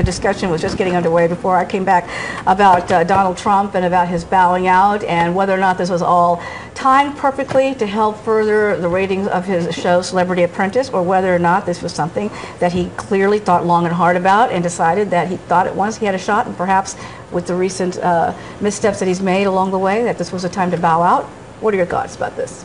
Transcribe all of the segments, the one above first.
discussion was just getting underway before I came back about Donald Trump and about his bowing out and whether or not this was all timed perfectly to help further the ratings of his show Celebrity Apprentice, or whether or not this was something that he clearly thought long and hard about and decided that he thought at once he had a shot, and perhaps with the recent missteps that he's made along the way, that this was a time to bow out. What are your thoughts about this?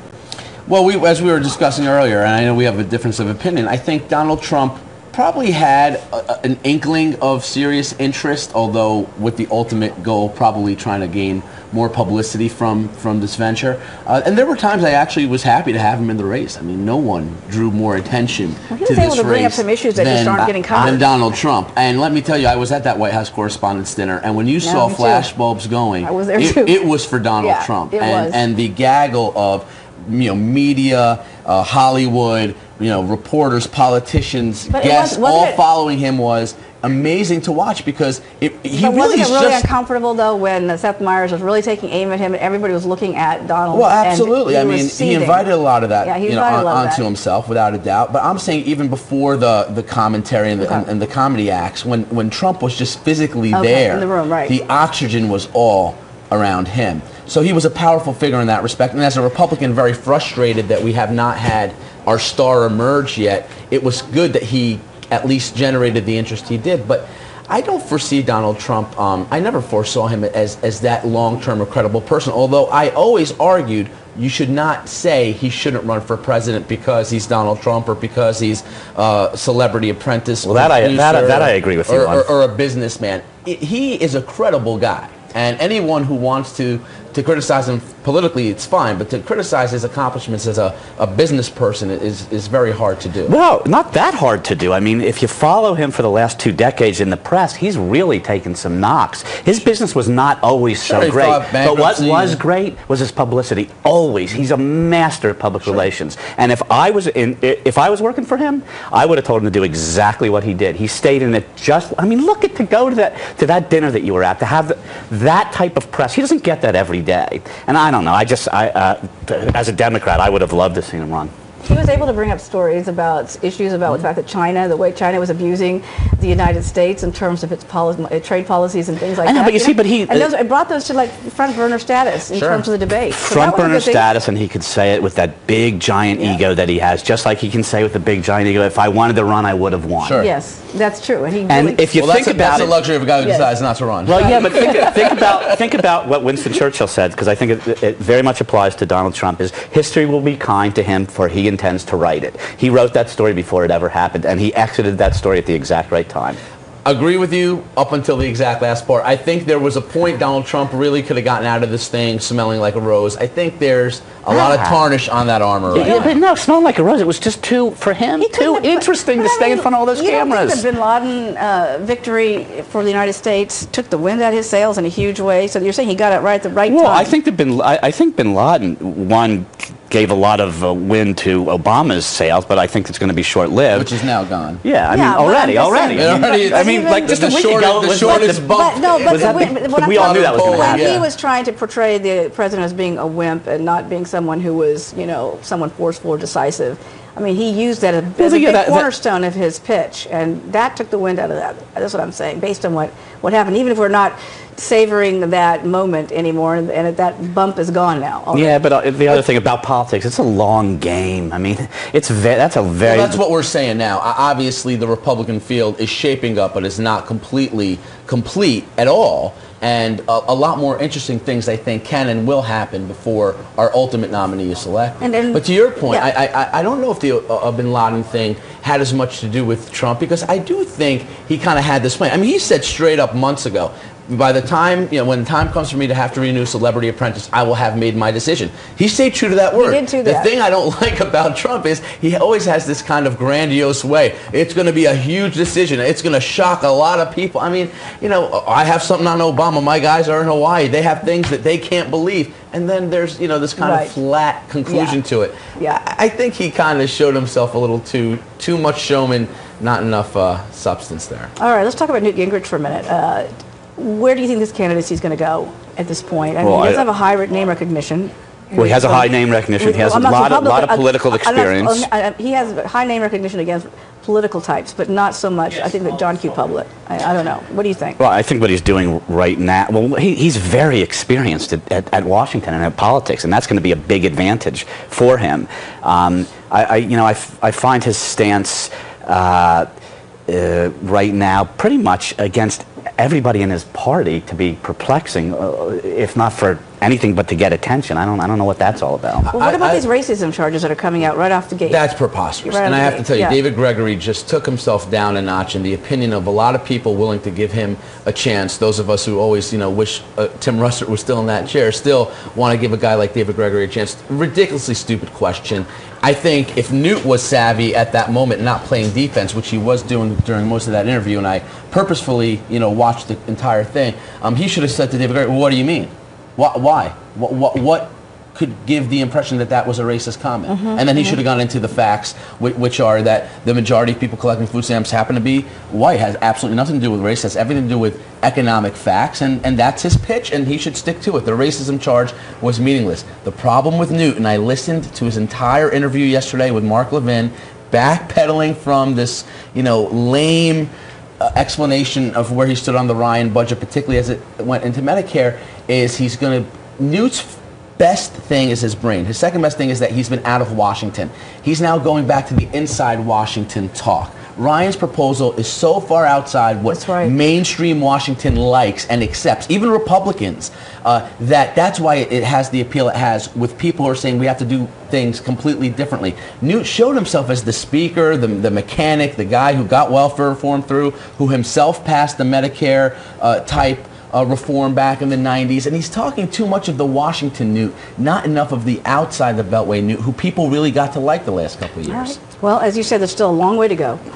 Well, as we were discussing earlier, and I know we have a difference of opinion, I think Donald Trump probably had an inkling of serious interest, although with the ultimate goal probably trying to gain more publicity from this venture. And there were times I actually was happy to have him in the race. I mean, no one drew more attention to this race. He was able to bring up some issues that just aren't getting covered. Than Donald Trump. And let me tell you, I was at that White House Correspondents' Dinner, and when you saw flashbulbs going, I was there too. It was for Donald Trump. It was. And the gaggle of media, Hollywood, reporters, politicians, guests, all following him was amazing to watch, because wasn't it really uncomfortable though when Seth Meyers was really taking aim at him and everybody was looking at Donald? Well, absolutely. I mean, he invited a lot of that, onto himself, without a doubt. But I'm saying even before the commentary and the comedy acts, when Trump was just physically there in the room, right, the oxygen was all around him. So he was a powerful figure in that respect. And as a Republican, very frustrated that we have not had our star emerge yet. It was good that he at least generated the interest he did. But I don't foresee Donald Trump, I never foresaw him as that long-term or credible person, although I always argued you should not say he shouldn't run for president because he's Donald Trump or because he's a Celebrity Apprentice. Well, that I agree with you on. Or a businessman. He is a credible guy. And anyone who wants to criticize him politically, it's fine, but to criticize his accomplishments as a business person is very hard to do. Well, not that hard to do. I mean, if you follow him for the last 2 decades in the press, he's really taken some knocks. His business was not always so great, but what was great was his publicity. Always. He's a master of public relations. And if I was working for him, I would have told him to do exactly what he did. He stayed in it I mean, look at to go to that dinner that you were at, to have that type of press. He doesn't get that every day. And I don't know. As a Democrat, I would have loved to see him run. He was able to bring up stories about issues about the fact that the way China was abusing the United States in terms of its trade policies and things like that. I know, but you see, it brought those to like front burner status in terms of the debate. Front burner status, and he could say it with that big giant ego that he has, just like he can say with the big giant ego, if I wanted to run, I would have won. Sure. Yes, that's true. And if you think about it, that's the luxury of a guy who decides not to run. Well, yeah, but think about what Winston Churchill said, because I think it very much applies to Donald Trump. Is history will be kind to him, for he intends to write it. He wrote that story before it ever happened, and he exited that story at the exact right time. Agree with you up until the exact last part. I think there was a point Donald Trump really could have gotten out of this thing smelling like a rose. I think there's a lot of tarnish on that armor. Right but no, smelling like a rose. It was just too interesting to stay in front of all those cameras. The Bin Laden victory for the United States took the wind out of his sails in a huge way. So you're saying he got it right at the right time? Well, I think Bin Laden gave a lot of wind to Obama's sails, but I think it's going to be short-lived. Which is now gone. Yeah, I mean, already. I mean, like just a week ago, the shortest bump. We all knew that was going to happen. When he was trying to portray the president as being a wimp and not being someone who was, someone forceful or decisive, I mean, he used that as a big cornerstone of his pitch, and that took the wind out of that. That's what I'm saying, based on what happened. Even if we're not savoring that moment anymore, and that bump is gone now. Already. Yeah, but the other thing about politics, it's a long game. I mean, that's what we're saying now. Obviously, the Republican field is shaping up, but it's not completely complete at all. And a lot more interesting things, I think, can and will happen before our ultimate nominee is selected. But to your point, I don't know if the Bin Laden thing had as much to do with Trump, because I do think he kind of had this plan. I mean, he said straight up months ago, by the time, when the time comes for me to have to renew Celebrity Apprentice, I will have made my decision. He stayed true to that word. He did do that. The thing I don't like about Trump is he always has this kind of grandiose way. It's going to be a huge decision. It's going to shock a lot of people. I mean, I have something on Obama. My guys are in Hawaii. They have things that they can't believe. And then there's, this kind of flat conclusion to it. Yeah. I think he kind of showed himself a little too much showman, not enough substance there. All right, let's talk about Newt Gingrich for a minute. Where do you think this candidacy is going to go at this point? I mean, he does have a high name recognition. Well, he has a high name recognition. He has a lot of political experience. He has high name recognition against political types, but not so much, I think, that John Q. Public. I don't know. What do you think? Well, I think what he's doing right now, well, he's very experienced at Washington and at politics, and that's going to be a big advantage for him. I find his stance right now pretty much against everybody in his party to be perplexing, if not for anything but to get attention. I don't know what that's all about. Well, what about these racism charges that are coming out right off the gate? That's preposterous. And I have to tell you, David Gregory just took himself down a notch in the opinion of a lot of people willing to give him a chance. Those of us who always, wish Tim Russert was still in that chair still want to give a guy like David Gregory a chance. Ridiculously stupid question. I think if Newt was savvy at that moment, not playing defense, which he was doing during most of that interview, and I purposefully, watched the entire thing, he should have said to David Gregory, well, what do you mean? Why? What could give the impression that that was a racist comment? And then he should have gone into the facts, which are that the majority of people collecting food stamps happen to be white. Has absolutely nothing to do with race. Has everything to do with economic facts, and that's his pitch, and he should stick to it. The racism charge was meaningless. The problem with Newt, and I listened to his entire interview yesterday with Mark Levin, backpedaling from this, lame explanation of where he stood on the Ryan budget, particularly as it went into Medicare, is Newt's best thing is his brain. His second best thing is that he's been out of Washington. He's now going back to the inside Washington talk. Ryan's proposal is so far outside what mainstream Washington likes and accepts, even Republicans, that's why it has the appeal it has with people who are saying we have to do things completely differently. Newt showed himself as the speaker, the mechanic, the guy who got welfare reform through, who himself passed the Medicare type reform back in the 90s, and he's talking too much of the Washington Newt, not enough of the outside the Beltway Newt, who people really got to like the last couple of years. Well, as you said, there's still a long way to go.